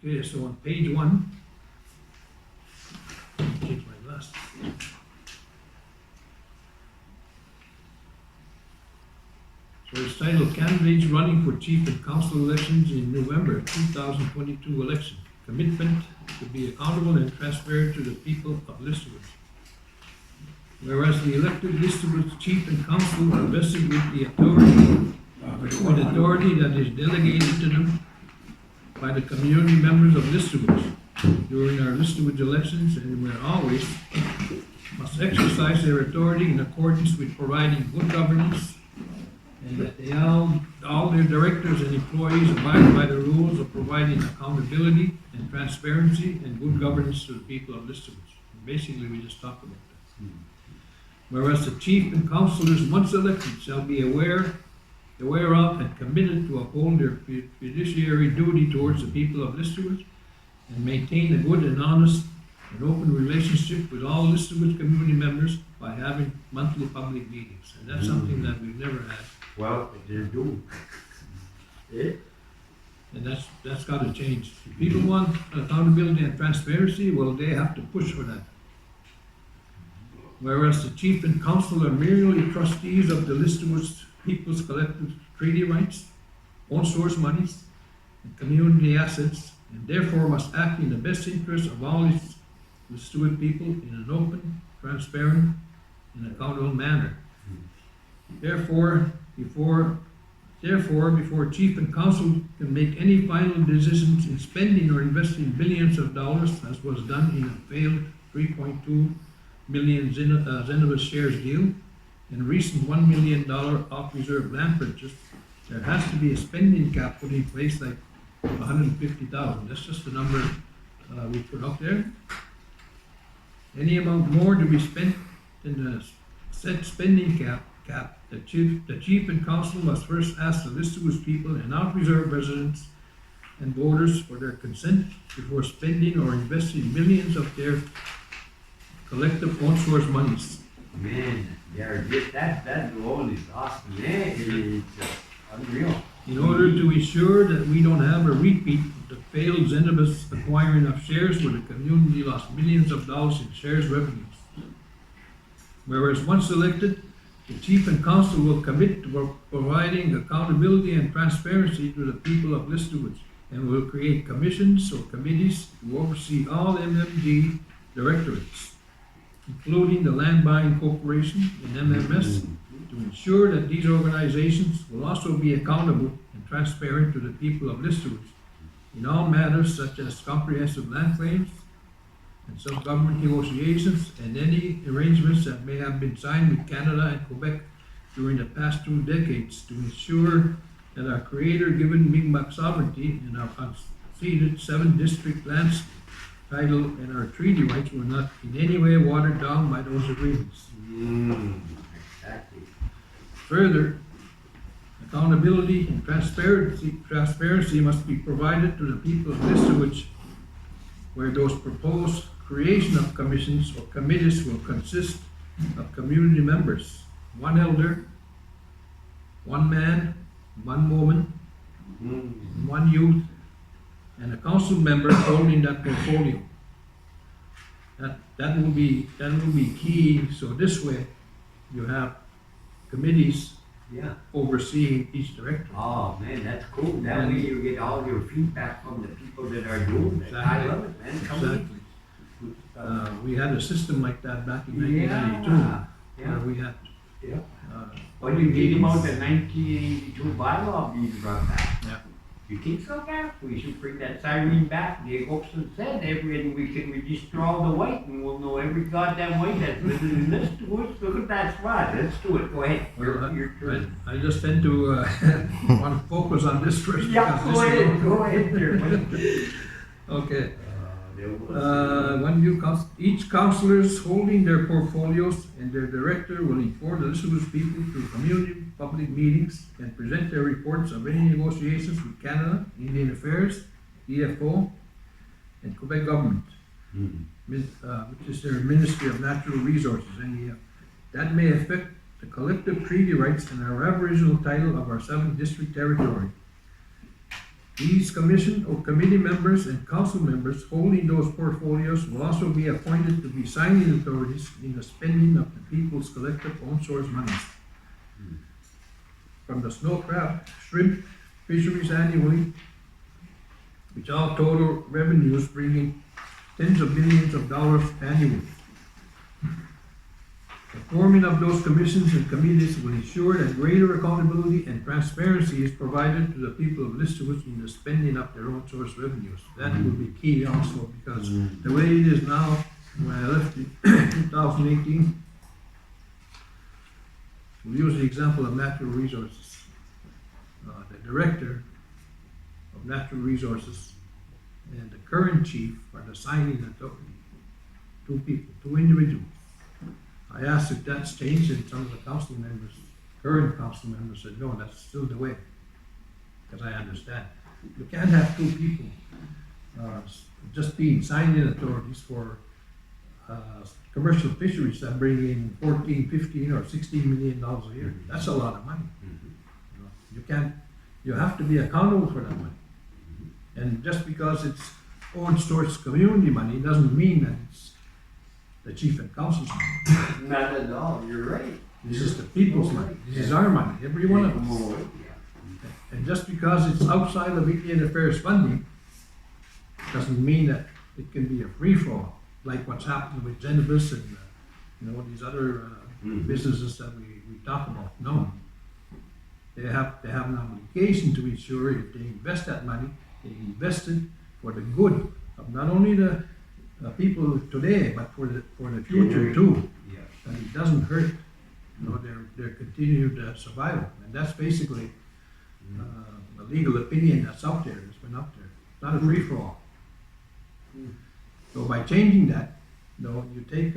Okay, so on page 1, change my glasses. So it's titled Candidates Running for Chief and Council Elections in November 2022 election. Commitment to be accountable and transparent to the people of Listowitz. Whereas the elected Listowitz Chief and Council are vested with the authority that is delegated to them by the community members of Listowitz during our Listowitz elections, and where always must exercise their authority in accordance with providing good governance, and that they all their directors and employees abide by the rules of providing accountability and transparency and good governance to the people of Listowitz. Basically, we just talked about that. Whereas the chief and councillors, once elected, shall be aware of and committed to uphold their fiduciary duty towards the people of Listowitz and maintain a good and honest and open relationship with all Listowitz community members by having monthly public meetings. And that's something that we've never had. Well, they're doing. And that's got to change. If people want accountability and transparency, well, they have to push for that. Whereas the chief and council are merely trustees of the Listowitz People's Collective Treaty Rights, own source monies, and community assets, and therefore must act in the best interest of all Listowitz people in an open, transparent, and accountable manner. Therefore, before chief and council can make any final decisions in spending or investing billions of dollars, as was done in a failed 3.2 million Zenova shares deal and a recent $1 million off-reserve land purchase, there has to be a spending cap put in place like $150,000. That's just the number we put up there. Any amount more to be spent in the said spending cap, the chief and council must first ask the Listowitz people and out-reserve residents and voters for their consent before spending or investing millions of their collective own source monies. Man, that alone is awesome. Man, it's unreal. In order to ensure that we don't have a repeat of the failed Zenobus acquiring of shares where the community lost millions of dollars in shares revenues. Whereas once elected, the chief and council will commit to providing accountability and transparency to the people of Listowitz and will create commissions or committees to oversee all MMG directorates, including the Land Buying Corporation and MMS, to ensure that these organizations will also be accountable and transparent to the people of Listowitz in all matters such as comprehensive land claims and sub-government negotiations and any arrangements that may have been signed with Canada and Quebec during the past 2 decades to ensure that our Creator-given Mi'kmaq sovereignty and our unceded 7-district lands title and our treaty rights were not in any way watered down by those agreements. Exactly. Further, accountability and transparency must be provided to the people of Listowitz, where those proposed creation of commissions or committees will consist of community members, 1 elder, 1 man, 1 woman, 1 youth, and a council member holding that portfolio. That will be key. So this way, you have committees overseeing each director. Oh man, that's cool. That way you get all your feedback from the people that are doing it. Exactly. I love it, man. Exactly. We had a system like that back in 1992. Where we had. When you read about the 1982 bylaw being brought back. Yeah. You think so, Gav? We should bring that siren back. The Oakson said we can register all the white and we'll know every goddamn white that's living in this woods. Look at that spot. Let's do it. Go ahead. Well, I just tend to want to focus on this first. Yeah, go ahead. Okay. Each councillors holding their portfolios and their director will inform the Listowitz people through community public meetings and present their reports of any negotiations with Canada, Indian Affairs, EFO, and Quebec government, which is their Ministry of Natural Resources, NEF. That may affect the collective treaty rights and our Aboriginal title of our 7th district territory. These commission or committee members and council members holding those portfolios will also be appointed to be signing authorities in the spending of the people's collective own source monies. From the snow crab, shrimp fisheries annually, which all total revenues bringing tens of millions of dollars annually. The forming of those commissions and committees will ensure that greater accountability and transparency is provided to the people of Listowitz in the spending of their own source revenues. That will be key also, because the way it is now, when I left in 2018, we'll use the example of natural resources. The director of natural resources and the current chief are the signing authority. Two people, two individuals. I asked if that's changed, and some of the council members, current council members, said, no, that's still the way. Because I understand. You can't have two people just being signing authorities for commercial fisheries that bring in 14, 15, or 16 million dollars a year. That's a lot of money. You can't, you have to be accountable for that money. And just because it's own source community money doesn't mean that it's the chief and council's money. Not at all, you're right. This is the people's money. This is our money, every one of us. And just because it's outside of Indian Affairs funding doesn't mean that it can be a free-for-all, like what's happening with Genevis and these other businesses that we talk about. No. They have an obligation to ensure if they invest that money, they invest it for the good of not only the people today, but for the future too. Yeah. And it doesn't hurt, their continued survival. And that's basically the legal opinion that's out there. It's been out there. It's not a free for all. So by changing that, you take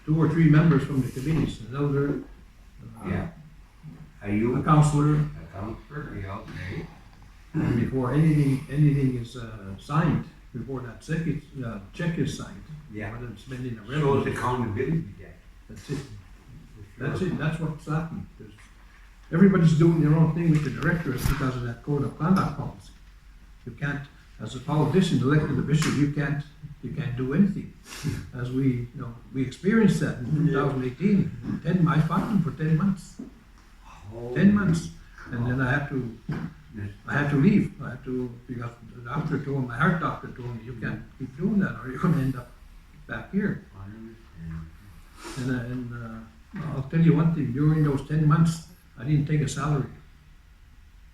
2 or 3 members from the committees, an elder, a counselor, yeah, okay. and before anything is signed, before that check is signed. Yeah. Whether it's spending a Shows revenue. accountability there. That's it. That's it. That's what's happening. Everybody's doing their own thing with the directors because of that code of conduct policy. You can't, as a politician, elected official, you can't do anything. As we experienced that in 2018. I fought him for 10 months. 10 months. And then I had to leave. Because the doctor told me, my heart doctor told me, you can't keep doing that or you're going to end up back here. And I'll tell you one thing, during those 10 months, I didn't take a salary.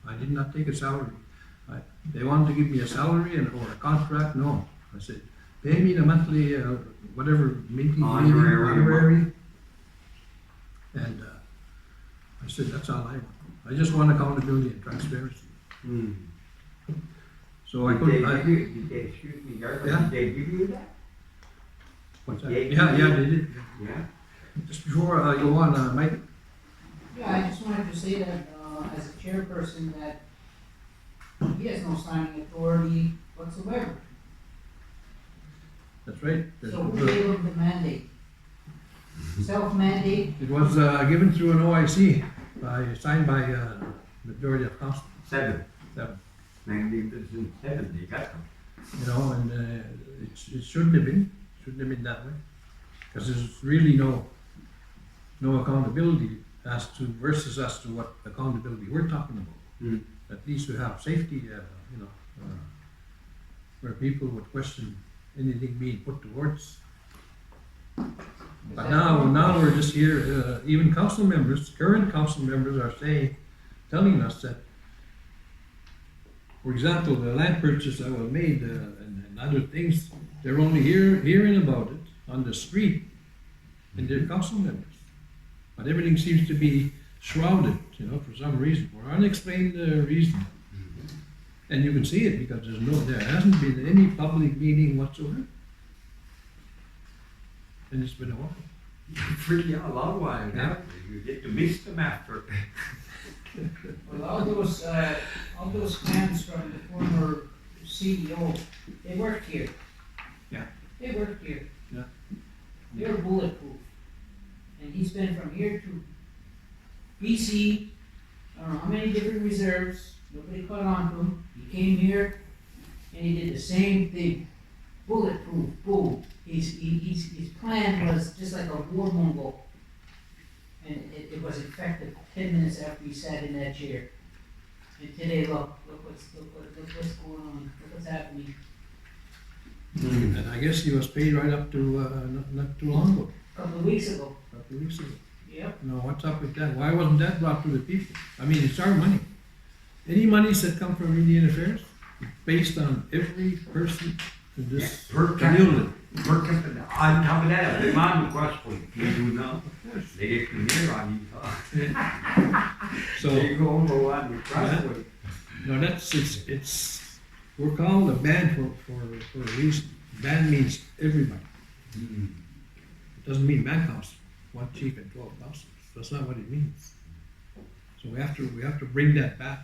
I did not take a salary. They wanted to give me a salary or a contract, no. I said, pay me the monthly, whatever, meeting, honorary. And I said, that's all I want. I just want accountability and transparency. So I couldn't. Did they, excuse me, did they give you that? What's that? Yeah, they did. Yeah. Just before I go on, Mike. Yeah, I just wanted to say that as a chairperson that he has no signing authority whatsoever. That's right. So who gave him the mandate? Self-mandate? It was given through an OIC, signed by majority of council. 7. 7. 1907, they got them. And it shouldn't have been that way, because there's really no accountability versus as to what accountability we're talking about. At least we have safety, where people would question anything being put towards. But now we're just here, even council members, current council members are telling us that, for example, the land purchase that was made and other things, they're only hearing about it on the street and they're council members. But everything seems to be shrouded, for some reason, for unexplained reason. And you can see it because there hasn't been any public meeting whatsoever. And it's been a while. A long while now. You get to miss them after. Well, all those hands from the former CEO, they worked here. Yeah. They worked here. Yeah. They're bulletproof. And he's been from here to BC, I don't know how many different reserves, Nobody caught on to him. He came here and he did the same thing. Bulletproof, boom. His plan was just like a war Mongol. And it was effective 10 minutes after he sat in that chair. And today, look what's going on, look what's happening. And I guess he was paid right up to, not too long ago, A couple of weeks ago. a couple of weeks ago. Yep. No, what's up with that? Why wasn't that brought to the people? I mean, it's our money. Any monies that come from Indian Affairs, based on every person in this Per community. capita, per capita. On top of that, the amount of crosspoint, you do know, they get clear on you. So, They go over on the crosspoint. no, it's, we're called a band for a reason. Band means everybody. It doesn't mean band council, one chief and 12 councilors. That's not what it means. So we have to bring that back.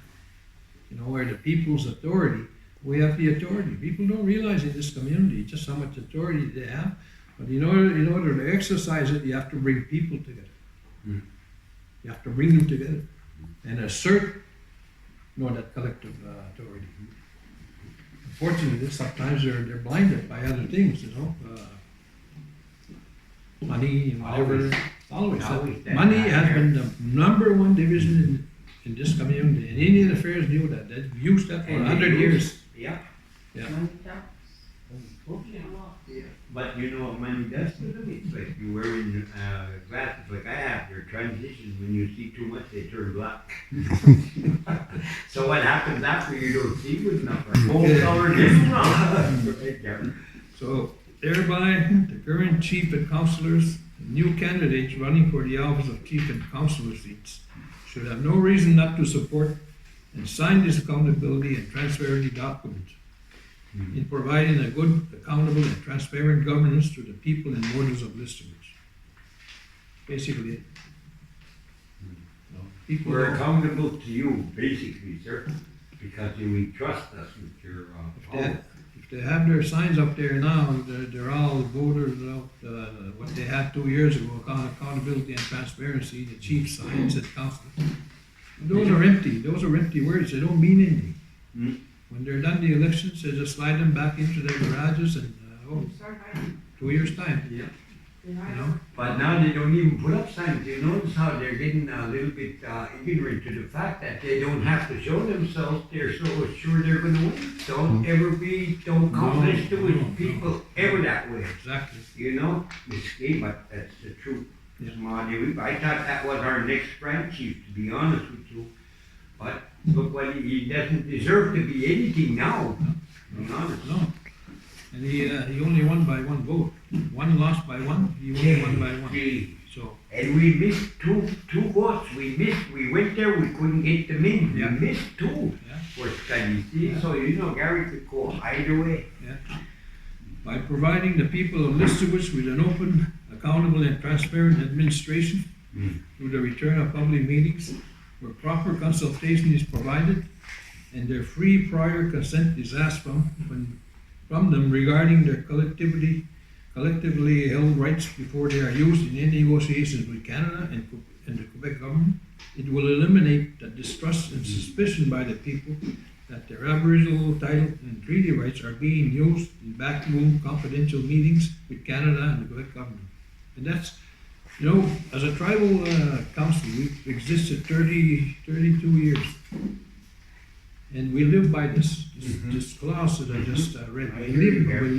You know, where the people's authority, we have the authority. People don't realize in this community just how much authority they have. But in order to exercise it, you have to bring people together. Mm. You have to bring them together and assert, that collective authority. Unfortunately, sometimes they're blinded by other things, money and whatever. Always. Always that Money matter. has been the number one division in this community, and Indian Affairs knew that. They've used that for And 100 they years. use- Yeah. Yeah. But you know what money does to them? It's like you wearing glasses like I have, your transition, when you see too much, they turn black. So what happens after you don't see good enough? Full color discount. So thereby, the current chief and councillors, and new candidates running for the office of chief and councillor seats should have no reason not to support and sign this accountability and transparency document in providing a good, accountable, and transparent governance to the people and voters of Listomers. Basically, it. People We're don't- accountable to you, basically, sir, because you trust us with your power. if they have their signs up there now, they're all voters, what they had 2 years ago, accountability and transparency, the chief signs at council. Those are empty words, they don't mean anything. Mm. When they're done the elections, they just slide them back into their garages and, 2 years' time, Yeah. you know? But now they don't even put up signs. You notice how they're getting a little bit ignorant to the fact that they don't have to show themselves. They're so sure they're going to win. Don't count this to people ever that way. Exactly. You know, it's but that's the truth. Yeah. I thought that was our next grand chief, to be honest with you. But look what he doesn't deserve to be anything now. To be honest. No. And he only won by one vote. One lost by one, he only won by one. Gee. So, And we missed two votes. We went there, we couldn't get them in. Yeah. We missed two yeah. for studies. See? Yeah. So Gary could go either way. By providing the people of Listowitz with an open, accountable, and transparent administration through the return of public meetings, where proper consultation is provided, and their free prior consent is asked from them regarding their collectively held rights before they are used in any negotiations with Canada and the Quebec government, it will eliminate the distrust and suspicion by the people that their Aboriginal title and treaty rights are being used in backroom confidential meetings with Canada and the Quebec government. And that's, as a tribal council, we've existed 32 years. And we live by this clause that I just read. We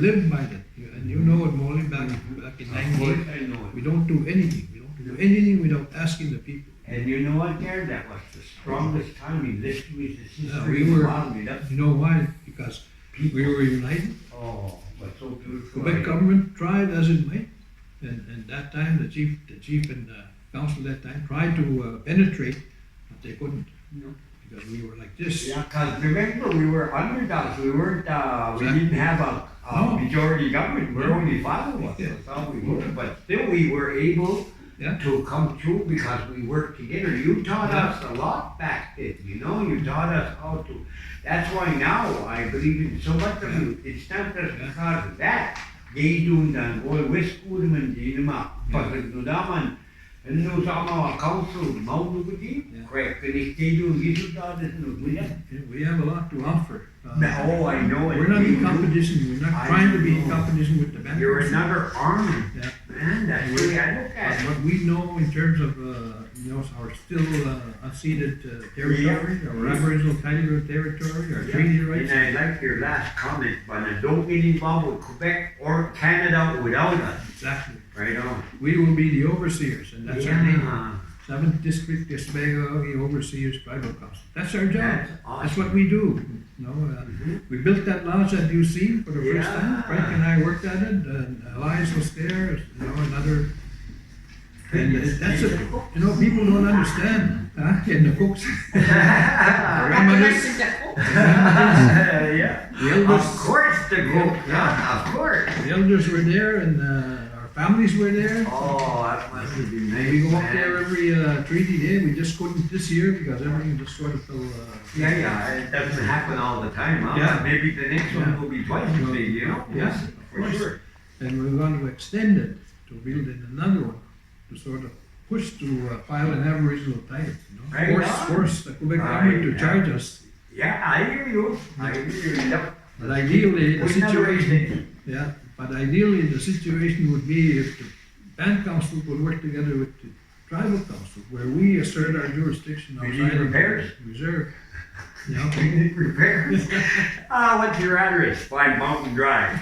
live by that. And you know it, Molly, back in 98. I know it. We don't do anything. We don't do anything without asking the people. And you know what, Gary? That was the strongest time in this history. We were- Wow, that's You know why? Because we were united. Oh, but so beautiful. Quebec government tried as it might, and that time the chief and council that time tried to penetrate, but they couldn't, No. because we were like this. Yeah, because remember, we were underdogs. We weren't, we Exactly. didn't have a No. majority government. We're only 5 of us. Yeah. That's how we were. But still, we were able Yeah. to come through because we worked together. You taught Yeah. us a lot back then, you taught us how to. That's why now I believe in so much of you. It's not just because of that. They do that. All West Goodman, Dinama, Pagnudaman, And no sama council, Mount Lubuti, Yeah. correct, and if they do, you should not, We have a lot to offer. Oh, I know it. We're not in You- competition, we're not I trying to be in know. competition with the band. You're another army, Yeah. man, that's the way I look at it. What we know in terms of, our still unceded territory, our Aboriginal title territory, our treaty rights. And I like your last comment, but don't get involved with Quebec or Canada without us. Exactly. Right on. We will be the overseers, and that's our name. Yeah. 7th District, Gespegawagi Overseers Tribal Council. That's our job. That's That's awesome. what we do. We built that lodge that you see for the first Yeah. time. Frank and I worked at it, and Elias was there, another. And that's it. People don't understand, and the folks. Grandmothers, Yeah. the elders, Of course the goat, yeah, of course. the elders were there, and our families were there. Oh, that must have been nice. We go up man. there every treaty day. We just couldn't this year because everything just sort of fell. Yeah, it doesn't happen all the time, huh? Yeah. Maybe the next Yeah. one will be twice as big, you know? Yeah, For of course. sure. And we're going to extend it to build in another one to sort of push to file an Aboriginal title. Right on. Force the Quebec Right, government to yeah. charge us. Yeah, I hear you. I hear you. Yep. But ideally, the We never situation. did. Yeah, but ideally, the situation would be if the band council would work together with the tribal council, where we assert our jurisdiction We need outside of the repairs. reserve. We need repairs. What's your address? 5 Mountain Drive.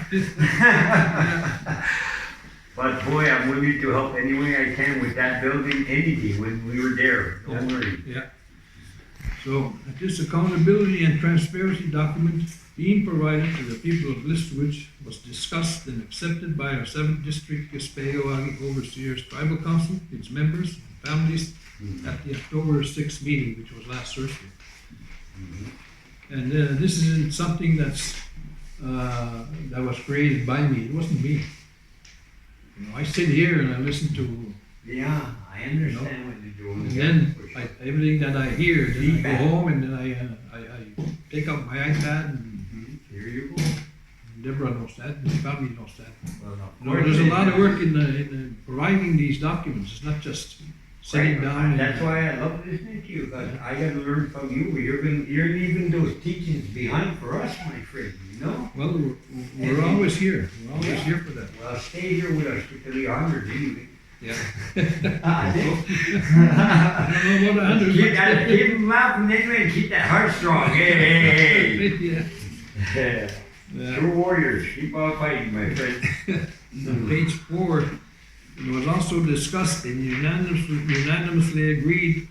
But boy, I'm willing to help any way I can with that building, anything, when we were there. Don't worry. Yeah. So, this accountability and transparency document being provided to the people of Listowitch was discussed and accepted by our 7th District Gespegawagi Overseers Tribal Council, its members, and families, at the October 6th meeting, which was last Thursday. And this isn't something that was created by me. It wasn't me. I sit here and I listen to, Yeah, I understand what you're doing. and Yeah, then for sure. everything that I hear, then I go Feedback. home and then I take out my iPad, and Here you go. Deborah knows that, and the family knows that. Well, of No, course there's a it lot of is. work in providing these documents. It's not just sitting Right, down and. That's why I love listening to you, because I gotta learn from you. You're leaving those teachings behind for us, my friend, you know? Well, we're always here. We're always Yeah. here for that. Well, stay here with us, to the honored anyway. Yeah. I I don't know about 100. Keep them laughing anyway and keep that heart strong. Hey, Yeah. hey. Yeah. True warriors, keep on fighting, my friend. On page 4, it was also discussed and unanimously agreed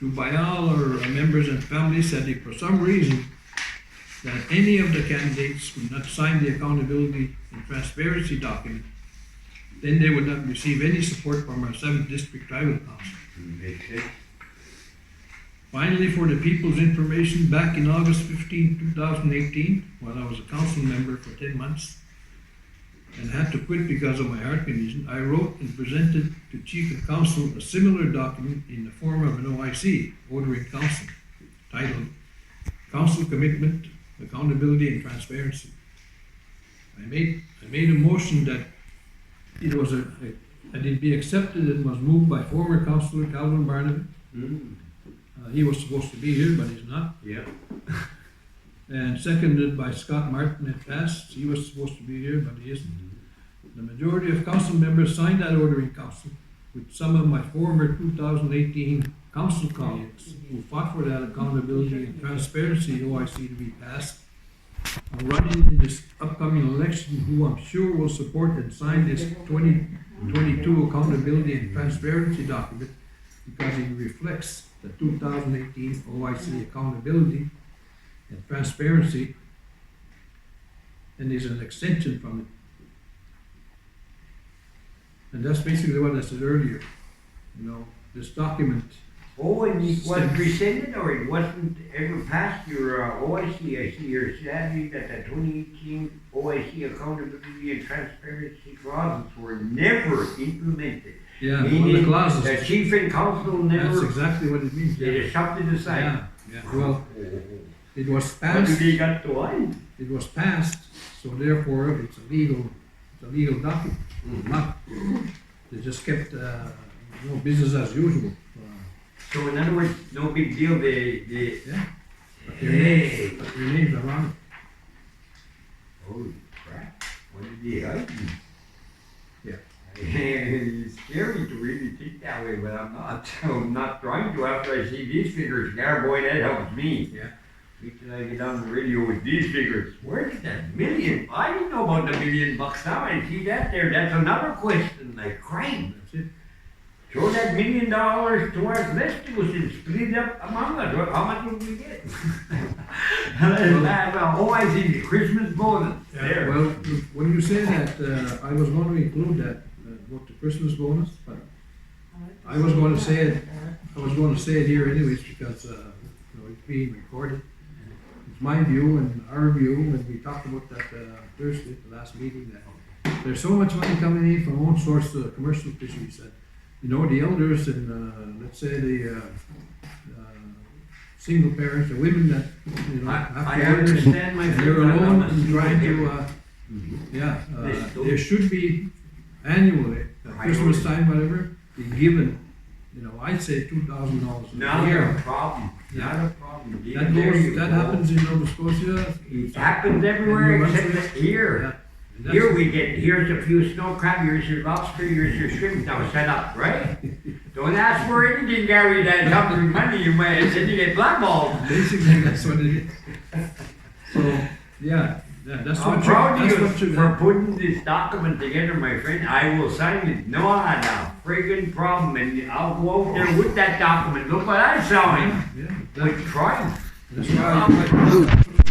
to by all our members and families that if for some reason that any of the candidates would not sign the accountability and transparency document, then they would not receive any support from our 7th District Tribal Council. Makes sense. Finally, for the people's information, back in August 15, 2018, while I was a council member for 10 months and had to quit because of my heart condition, I wrote and presented to Chief of Council a similar document in the form of an OIC, Order in Council, titled Council Commitment, Accountability and Transparency. I made a motion that that it be accepted and was moved by former Councillor Calvin Barnabas. He was supposed to be here, but he's not. Yeah. And seconded by Scott Martin at passed. He was supposed to be here, but he isn't. The majority of council members signed that order in council, with some of my former 2018 council colleagues who fought for that accountability and transparency OIC to be passed, are running in this upcoming election, who I'm sure will support and sign this 2022 accountability and transparency document because it reflects the 2018 OIC accountability and transparency and is an extension from it. And that's basically what I said earlier. This document, Oh, and it was presented or it wasn't ever passed your OIC? I see you're sadly that the 2018 OIC accountability and transparency clauses were never implemented. yeah, one of the Meaning clauses. the chief and council That's never, exactly what it means. they just shoved it aside. Yeah, well, it was What passed. do they got to hide? It was passed, so therefore it's a legal document. Not, they just kept no business as usual. So in other words, no big deal, Yeah. But your Hey. names are on Holy crap, what did he hide? Yeah. It's scary to really think that way, but I'm not. I'm not trying to after I see these figures. Yeah, boy, that helps me. Yeah. Wait till I get on the radio with these figures. Where did that million? I didn't know about the $1 million now. I see that there. That's another question. Like, crime. That's it. Throw that $1 million towards Vestivus and split it up among us. How much will we get? Oh, I see the Christmas bonus. There. Well, when you say that, I was going to include that, about the Christmas bonus, but I was going to say it, here anyways, because, it's being recorded. It's my view and our view, and we talked about that, Thursday, the last meeting, that there's so much money coming in from own source, commercial fisheries, that, the elders and, let's say the, single parents, the women that, have I to work understand my and they're friend, alone I'm and trying to, there should be annually, at Christmas time, whatever, be given, I'd say $2,000 a Not year. a problem. Not a problem. That happens in Nova Scotia. It happens everywhere New except Brunswick. here. Yeah. And that's- Here we get, here's a few snow crab, here's your lobster, here's your shrimp now set up, right? Don't ask for anything, Gary, that government money, you might, then you get blackballed. Basically, that's what it is. So, that's I'm what proud that's of you what you for putting this document together, my friend. I will sign it. No, a friggin' problem, and I'll go out there with that document. Look what I signed. Yeah, With triumph. that's why.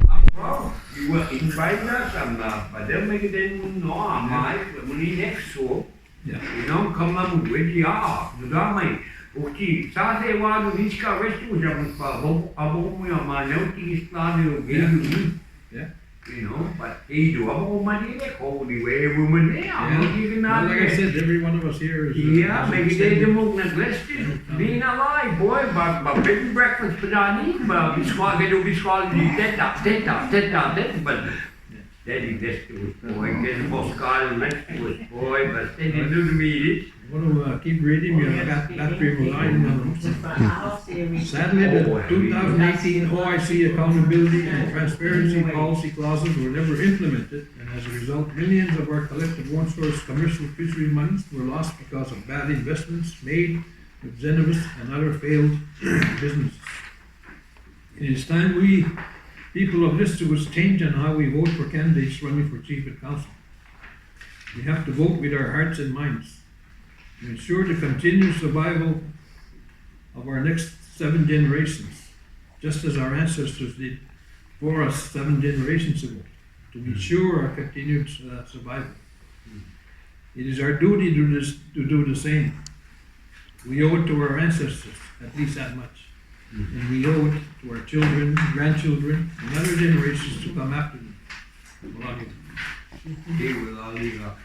I'm proud. You will invite us, but they'll make it in, no, I'm muli next so. Yeah. Come on with you, my. Okay, sa se wa no niska restu jam pa abo mo ya ma no ti stanu ge Yeah. But he do abo money le ko ni we woman there. Well, like I said, every one of us here is. Yeah, has maybe an they extended- didn't neglected. Being alive, boy, but bed and breakfast, but I need, but we squad, they do be squad, dead up, but then he just was boy, get the most call, next was boy, but then he do the meeting. I want to keep reading, I got battery will line. Sadly, the 2018 OIC accountability and transparency policy clauses were never implemented, and as a result, millions of our collective one-source commercial fishery monies were lost because of bad investments made with Zenobus and other failed businesses. It is time we, people of Lisbon, change on how we vote for candidates running for chief and council. We have to vote with our hearts and minds to ensure the continued survival of our next 7 generations, just as our ancestors did for us 7 generations ago, to ensure our continued survival. It is our duty to do the same. We owe it to our ancestors, at least that much. And we owe it to our children, grandchildren, and other generations to come after them. Well, They will all leave up.